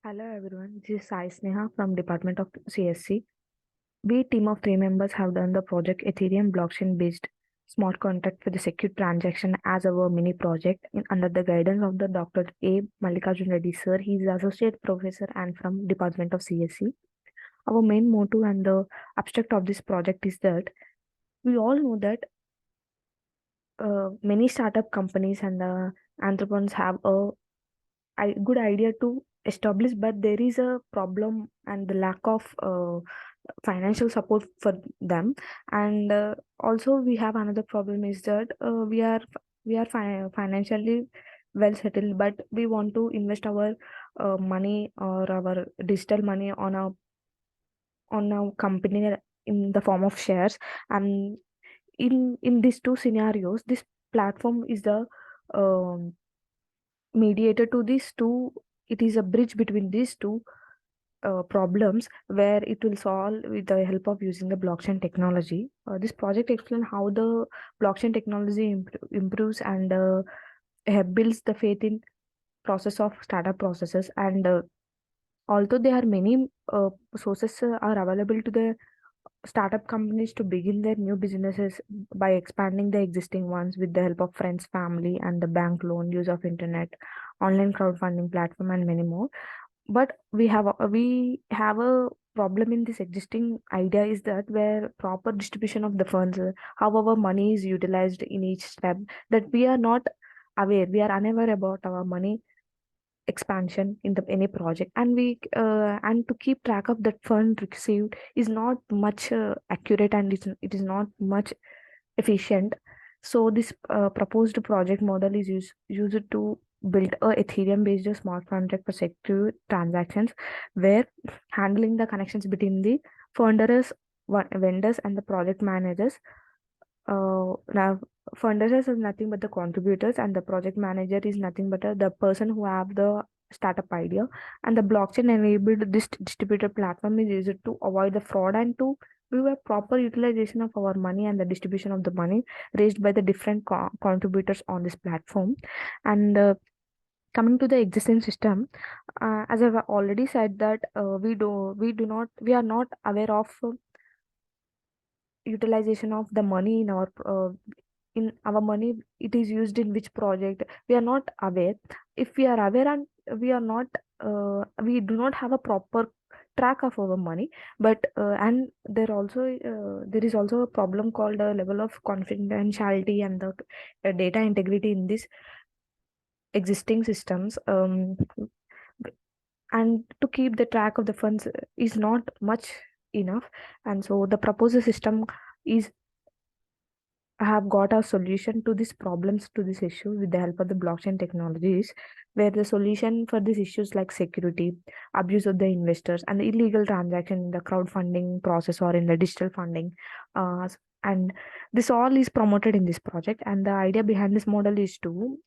Hello everyone, this is Sai Sneha from Department of CSC. We team of 3 members have done the project Ethereum blockchain based smart contract for the secure transaction as our mini project under the guidance of the Dr. A. Mallikarjun Reddy sir. He is associate professor and from Department of CSC. Our main motto and the abstract of this project is that we all know that many startup companies and the entrepreneurs have a good idea to establish, but there is a problem and the lack of financial support for them. And also we have another problem is that we are financially well settled, but we want to invest our money or our digital money on a company in the form of shares. And in these two scenarios, this platform is the um, mediator to these two. It is a bridge between these two problems where it will solve with the help of using the blockchain technology. This project explains how the blockchain technology improves and builds the faith in process of startup processes. And although there are many sources are available to the startup companies to begin their new businesses by expanding the existing ones with the help of friends, family, and the bank loan, use of internet, online crowdfunding platform, and many more. But we have a problem in this existing idea is that where proper distribution of the funds, how our money is utilized in each step, that we are not aware, we are unaware about our money expansion in the any project. And we and to keep track of that fund received is not much accurate, and it is not much efficient. So this proposed project model is used to build a Ethereum based smart contract for secure transactions, where handling the connections between the funders, vendors, and the project managers. Now, funders is nothing but the contributors, and the project manager is nothing but the person who have the startup idea. And the blockchain enabled this distributed platform is used to avoid the fraud and to do a proper utilization of our money and the distribution of the money raised by the different contributors on this platform. And coming to the existing system, as I've already said that we are not aware of utilization of the money in our money, it is used in which project, we are not aware. If we are aware and we do not have a proper track of our money. But and there is also a problem called a level of confidentiality and the data integrity in this existing systems. And to keep the track of the funds is not much enough. And so the proposed system is have got a solution to these problems, to this issue, with the help of the blockchain technologies, where the solution for these issues like security, abuse of the investors, and the illegal transaction in the crowdfunding process or in the digital funding. And this all is promoted in this project. And the idea behind this model is to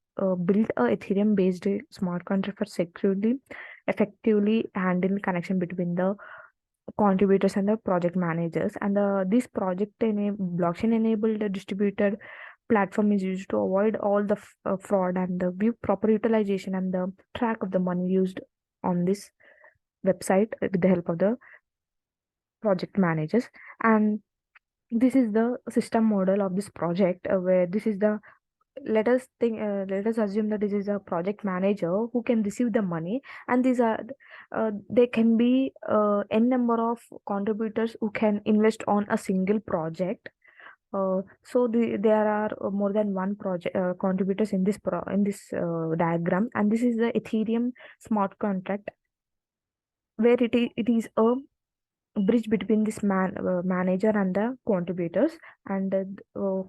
build a Ethereum based smart contract for securely, effectively handle connection between the contributors and the project managers. And this blockchain enabled distributed platform is used to avoid all the fraud and the view proper utilization and the track of the money used on this website with the help of the project managers. And this is the system model of this project, where this is the let us assume that this is a project manager who can receive the money. And these are there can be n number of contributors who can invest on a single project. There are more than one project contributors in this diagram. And this is the Ethereum smart contract, where it is a bridge between this manager and the contributors. And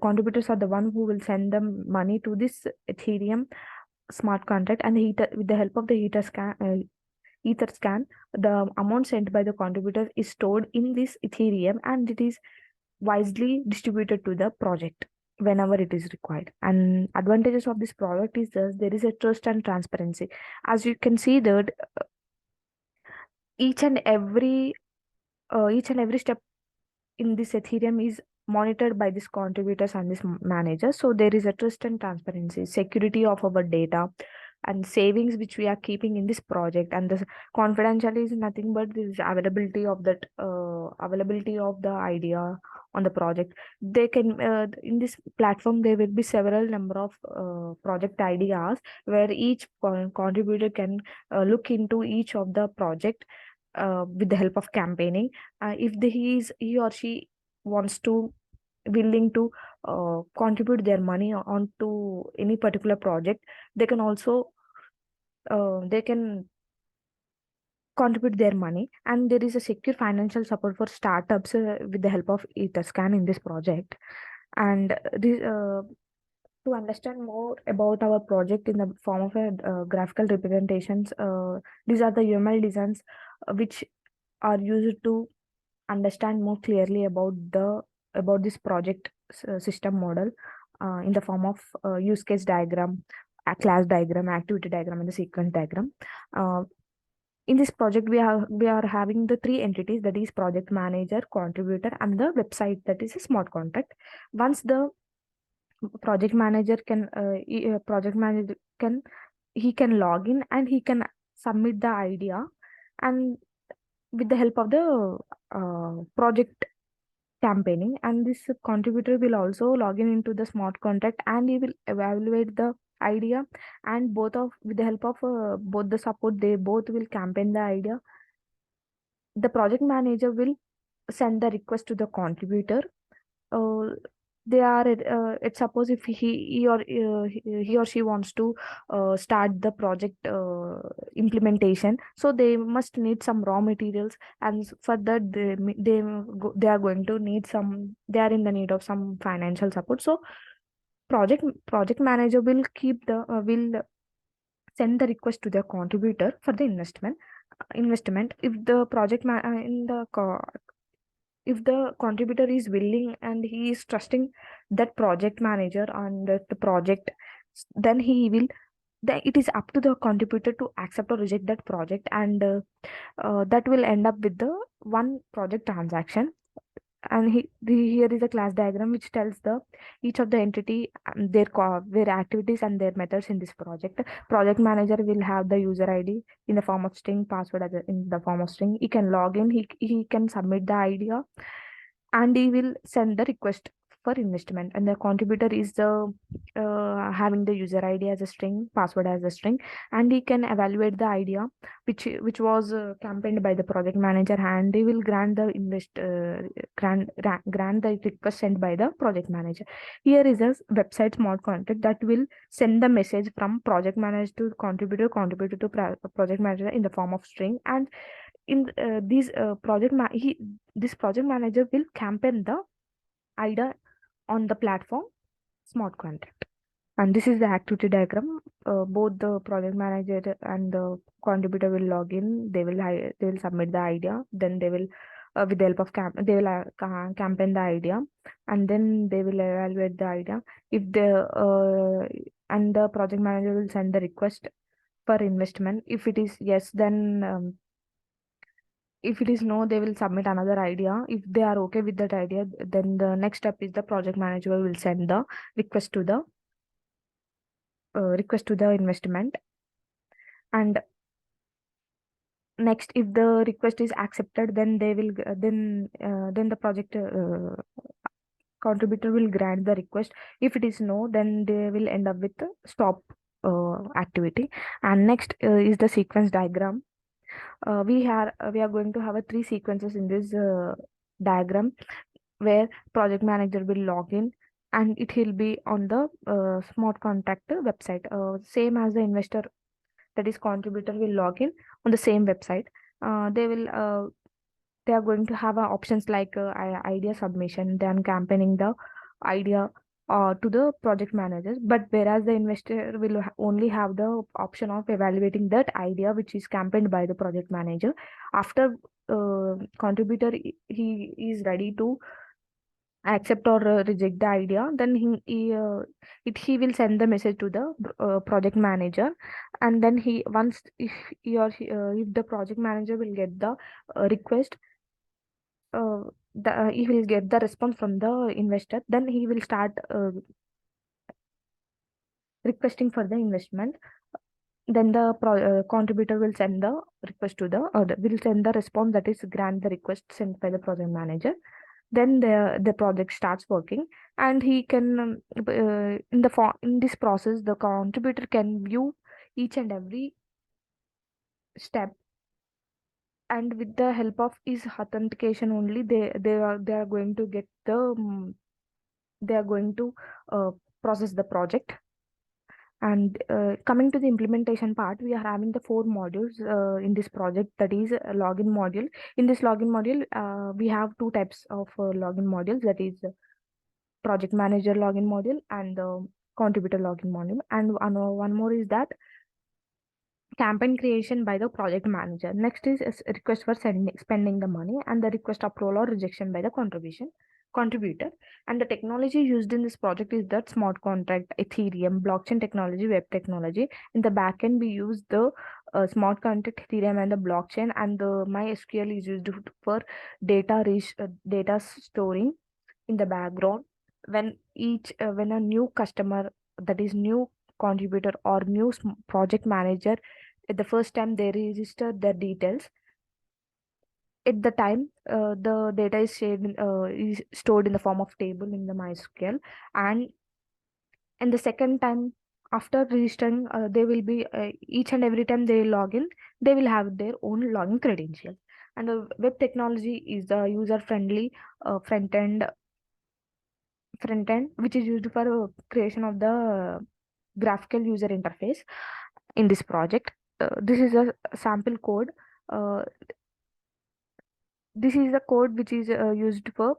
contributors are the one who will send the money to this Ethereum smart contract. And with the help of the ether scan, the amount sent by the contributors is stored in this Ethereum, and it is wisely distributed to the project whenever it is required. And advantages of this product is that there is a trust and transparency. As you can see that each and every each and every step in this Ethereum is monitored by these contributors and this manager. So there is a trust and transparency, security of our data, and savings which we are keeping in this project. And this confidentiality is nothing but this availability of the idea on the project. They can in this platform there will be several number of project ideas where each contributor can look into each of the project with the help of campaigning. If he or she wants to willing to contribute their money onto any particular project, they can also they can contribute their money. And there is a secure financial support for startups with the help of Etherscan in this project. And this to understand more about our project in the form of a graphical representations, these are the UML designs which are used to understand more clearly about this project system model in the form of use case diagram, a class diagram, activity diagram, and the sequence diagram. Uh, in this project, we are having the three entities, that is project manager, contributor, and the website, that is a smart contract. Once the project manager can he can log in and he can submit the idea, and with the help of the project campaigning, and this contributor will also log in into the smart contract and he will evaluate the idea, and both of with the help of both the support, they both will campaign the idea. The project manager will send the request to the contributor. uh, they are suppose if he or she wants to start the project implementation, so they must need some raw materials, and for that they are going to need some, they are in the need of some financial support. So project manager will keep the will send the request to the contributor for the investment. If the if the contributor is willing and he is trusting that project manager on the project, then it is up to the contributor to accept or reject that project, and that will end up with the one project transaction. And here is a class diagram which tells the each of the entity, their activities and their methods in this project. Project manager will have the user ID in the form of string, password in the form of string. He can log in, he can submit the idea, and he will send the request for investment. And the contributor is the having the user ID as a string, password as a string, and he can evaluate the idea which was campaigned by the project manager, and they will grant the request sent by the project manager. Here is a website smart contract that will send the message from project manager to contributor to project manager in the form of string. And in this project manager will campaign the idea on the platform smart contract. And this is the activity diagram. Both the project manager and the contributor will log in. They will submit the idea. Then they will, with the help of they will campaign the idea, and then they will evaluate the idea. If the and the project manager will send the request for investment. If it is yes, then if it is no, they will submit another idea. If they are okay with that idea, then the next step is the project manager will send the request to the investment. And next, if the request is accepted, then they will then the project contributor will grant the request. If it is no, then they will end up with the stop activity. And next is the sequence diagram. We are going to have three sequences in this diagram, where project manager will log in, and it will be on the smart contract website, same as the investor, that is contributor, will log in on the same website. They are going to have options like idea submission, then campaigning the idea to the project managers. But whereas the investor will only have the option of evaluating that idea which is campaigned by the project manager. After contributor he is ready to accept or reject the idea, then he will send the message to the project manager. And then if the project manager will get the request, he will get the response from the investor, then he will start requesting for the investment. then the contributor will send the request to the, or will send the response, that is grant the request sent by the project manager. Then the project starts working, and he can in this process the contributor can view each and every step, and with the help of his authentication only, they are going to get the they are going to uh, process the project. And coming to the implementation part, we are having the four modules in this project, that is a login module. In this login module, we have two types of login modules, that is project manager login module and the contributor login module. And one more is that campaign creation by the project manager. Next is a request for spending the money, and the request approval or rejection by the contributor. And the technology used in this project is that smart contract, Ethereum, blockchain technology, web technology. In the backend, we use the smart contract, Ethereum, and the blockchain. And the MySQL is used for data storing in the background. When a new customer, that is new contributor or new project manager, at the first time they register their details, at the time the data is stored in the form of table in the MySQL. And the second time after registering, they will be each and every time they log in, they will have their own login credentials. And the web technology is the user friendly front end, which is used for creation of the graphical user interface in this project. This is a sample code. uh, this is the code which is used for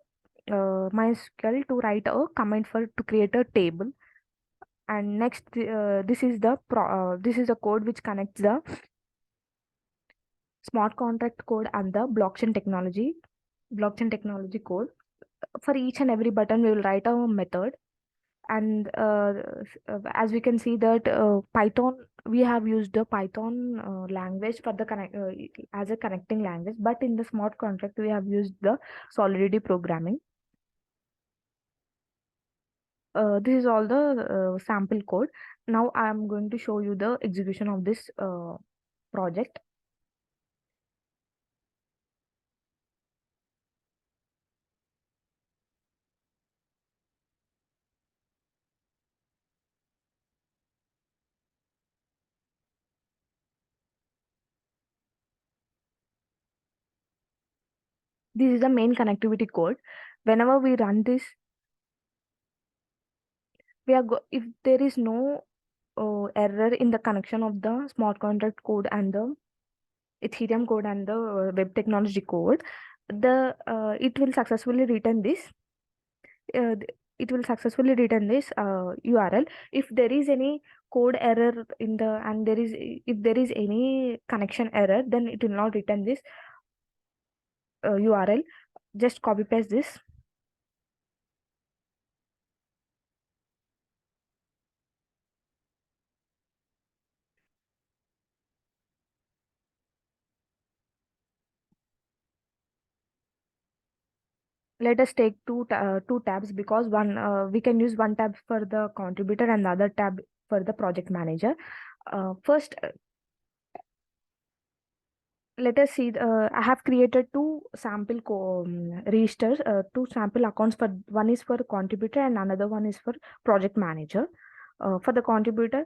MySQL to write a command for to create a table. And next, this is the code which connects the smart contract code and the blockchain technology code. For each and every button, we will write a method. And as we can see that Python, we have used the Python language for the connect as a connecting language, but in the smart contract we have used the Solidity programming. This is all the sample code. Now I am going to show you the execution of this project. This is the main connectivity code. Whenever we run this, if there is no error in the connection of the smart contract code and the Ethereum code and the web technology code, the it will successfully return this. It will successfully return this URL. If there is any code error in the and there is if there is any connection error, then it will not return this URL. Just copy paste this. Let us take two tabs, because one we can use one tab for the contributor and the other tab for the project manager. First, let us see. I have created two sample registers, two sample accounts. For one is for contributor and another one is for project manager. For the contributor,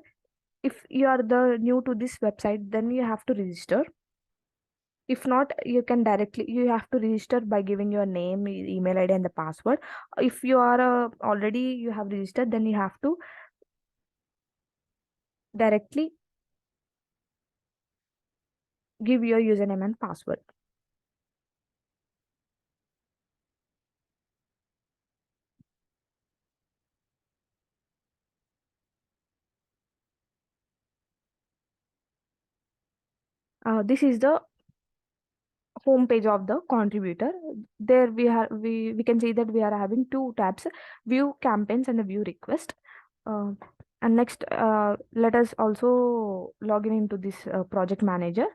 if you are the new to this website, then you have to register. If not, you have to register by giving your name, email ID, and the password. If you are already you have registered, then you have to directly give your username and password. This is the home page of the contributor. There we can see that we are having two tabs: view campaigns and the view request. uh, and next, let us also log in into this project manager.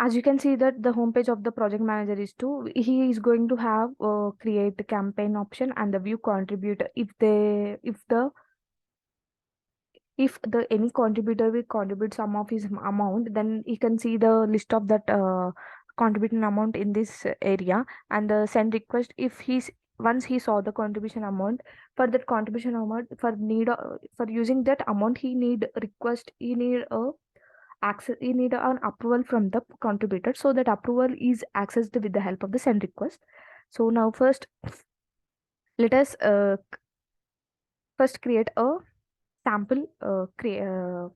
as you can see that the homepage of the project manager is to, he is going to have create the campaign option and the view contributor. If the any contributor will contribute some of his amount, then he can see the list of that contributing amount in this area, and the send request. If he's Once he saw the contribution amount, for that contribution amount, for using that amount, he need a access, you need an approval from the contributor, so that approval is accessed with the help of the send request. So now let us first create a sample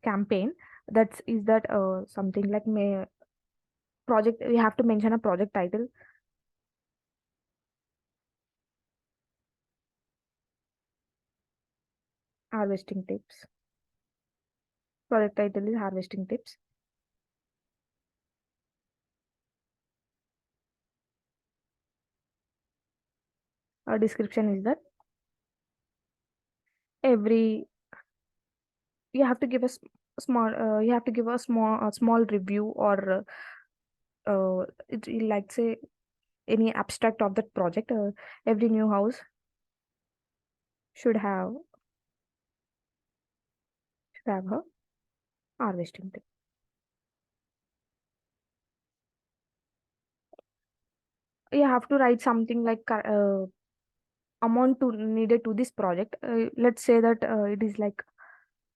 campaign. That is that something like may project, we have to mention a project title. Harvesting tips. Project title is harvesting tips. Description is that every you have to give a small you have to give a small review, or like say any abstract of that project. Every new house should have a harvesting tip. You have to write something like amount to needed to this project. Let's say that it is like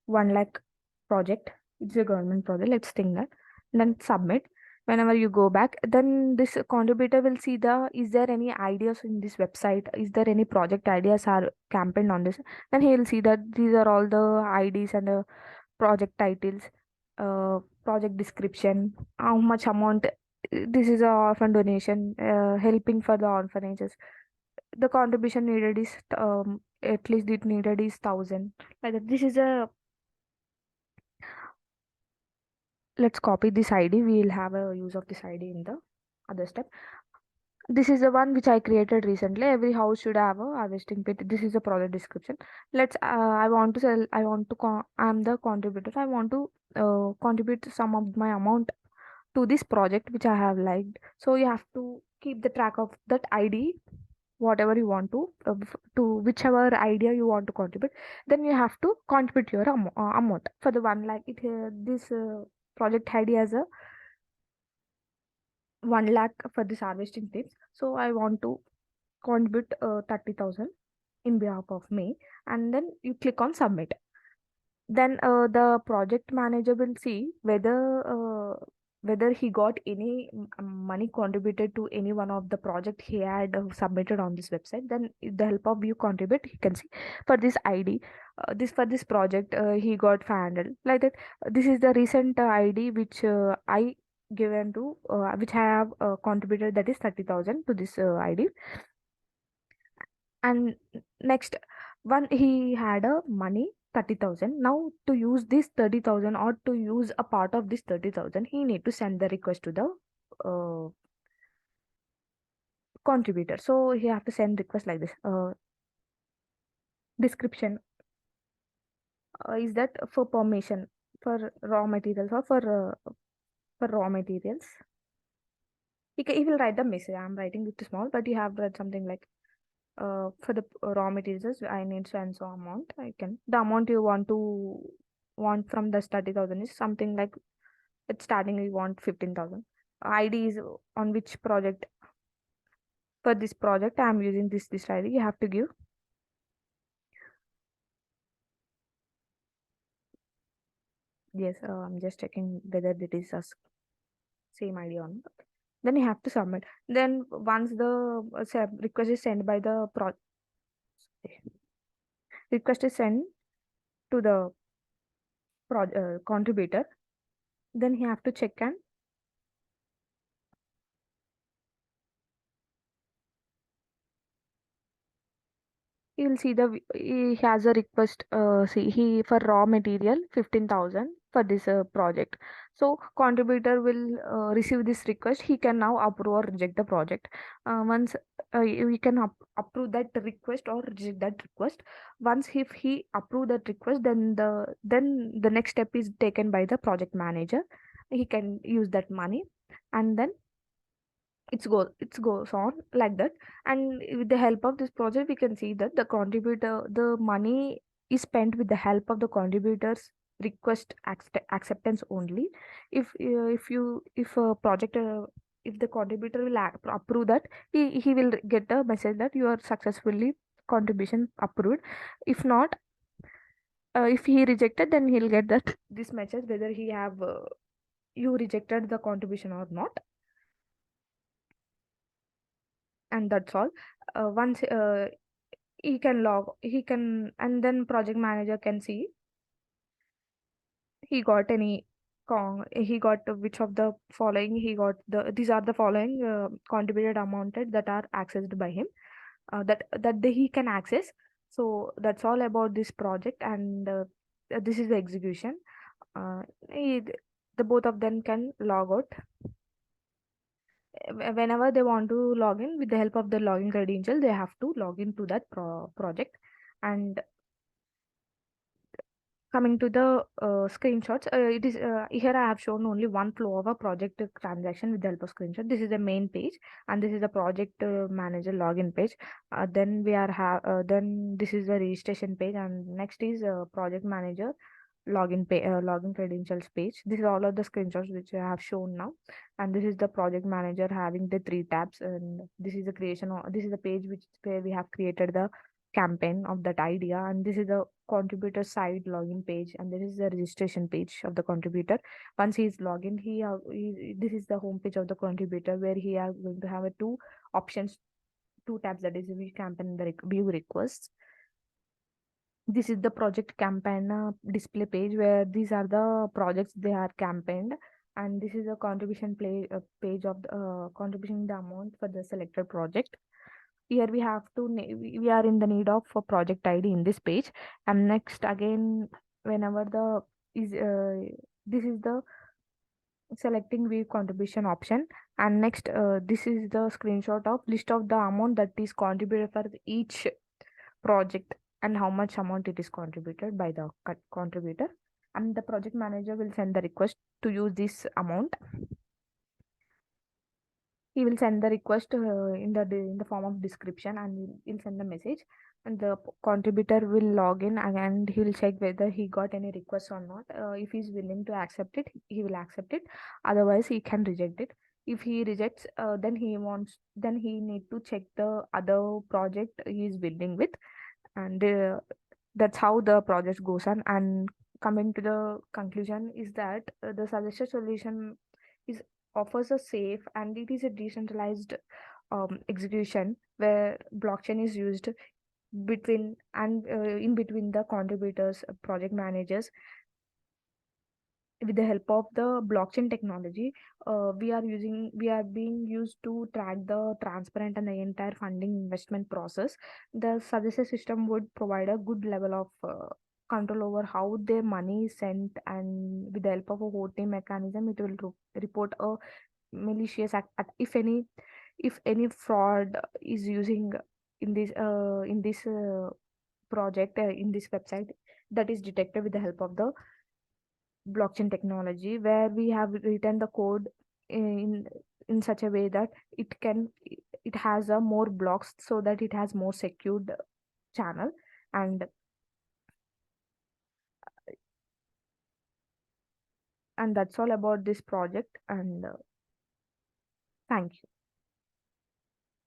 1 lakh project. It's a government project. Let's think that. Then submit. Whenever you go back, then this contributor will see the, is there any ideas in this website? Is there any project ideas are campaigned on this? Then he will see that these are all the IDs and the project titles, project description, how much amount. This is a orphan donation, helping for the orphanages. The contribution needed is at least it needed is 1,000. Like that. This is a, let's copy this ID. We will have a use of this ID in the other step. This is the one which I created recently. Every house should have a harvesting pit. This is a project description. I want to sell, I'm the contributor. I want to contribute some of my amount to this project which I have liked. So you have to keep the track of that ID, whatever you want to whichever idea you want to contribute. Then you have to contribute your amount for the 1 lakh. This project ID has a 1 lakh for this harvesting tips. So I want to contribute 30,000 in behalf of me, and then you click on submit. Then the project manager will see whether he got any money contributed to any one of the project he had submitted on this website. Then with the help of view contribute, he can see for this ID, this for this project he got 500, like that. This is the recent ID which I given to which I have contributed, that is 30,000 to this ID. And next one, he had a money 30,000. Now to use this 30,000, or to use a part of this 30,000, he need to send the request to the uh, contributor. So he have to send request like this. Description is that for permission for raw materials, or for raw materials. He will write the message. I'm writing it small, but you have read something like for the raw materials I need so and so amount. I can, the amount you want from the 30,000 is something like, at starting we want 15,000. ID is on which project. For this project I am using this ID. You have to give. Yes, I'm just checking whether it is a same ID or not. Then you have to submit. Then once the request is sent by the request is sent to the contributor, then you have to check, and you'll see he has a request. See, he for raw material 15,000 for this project. So contributor will receive this request. He can now approve or reject the project. Once we can approve that request or reject that request. Once if he approve that request, then the next step is taken by the project manager. He can use that money. and then it goes on like that. And with the help of this project, we can see that the money is spent with the help of the contributors request acceptance only. If a project if the contributor will approve that, he will get a message that you are successfully contribution approved. If not, if he rejected, then he'll get that this message whether he have you rejected the contribution or not. And that's all. Once he can, and then project manager can see he got any he got which of the following he got these are the following contributed amounted that are accessed by him, he can access. So that's all about this project. And this is the execution. uh, he- the both of them can log out whenever they want to log in. With the help of the login credential, they have to log into that project. And coming to the screenshots, it is here I have shown only one flow of a project transaction with the help of screenshot. This is the main page, and this is the project manager login page. Then this is the registration page, and next is project manager login credentials page. This is all of the screenshots which I have shown now. And this is the project manager having the three tabs, and this is the page which where we have created the campaign of that idea. And this is the contributor side login page, and this is the registration page of the contributor. Once he is logged this is the home page of the contributor, where he are going to have a two options, two tabs, that is view campaign and the view requests. This is the project campaign display page, where these are the projects they are campaigned. And this is a page of the contribution the amount for the selected project. Here we have to we are in the need of a project ID in this page. And next again, whenever the is this is the selecting view contribution option. And next, this is the screenshot of list of the amount that is contributed for each project, and how much amount it is contributed by the contributor. And the project manager will send the request to use this amount. He will send the request in the form of description, and he'll send the message. And the contributor will log in, and he'll check whether he got any requests or not. If he's willing to accept it, he will accept it. Otherwise, he can reject it. If he rejects, then he need to check the other project he is building with. And that's how the project goes on. And coming to the conclusion is that the suggested solution is offers a safe, and it is a decentralized execution where blockchain is used between and in between the contributors, project managers. With the help of the blockchain technology, we are being used to track the transparent and the entire funding investment process. The suggested system would provide a good level of control over how their money is sent. And with the help of a voting mechanism, it will report a malicious if any fraud is using in this project in this website, that is detected with the help of the blockchain technology, where we have written the code in in such a way that it has a more blocks, so that it has more secured channel. and and that's all about this project. And thank you.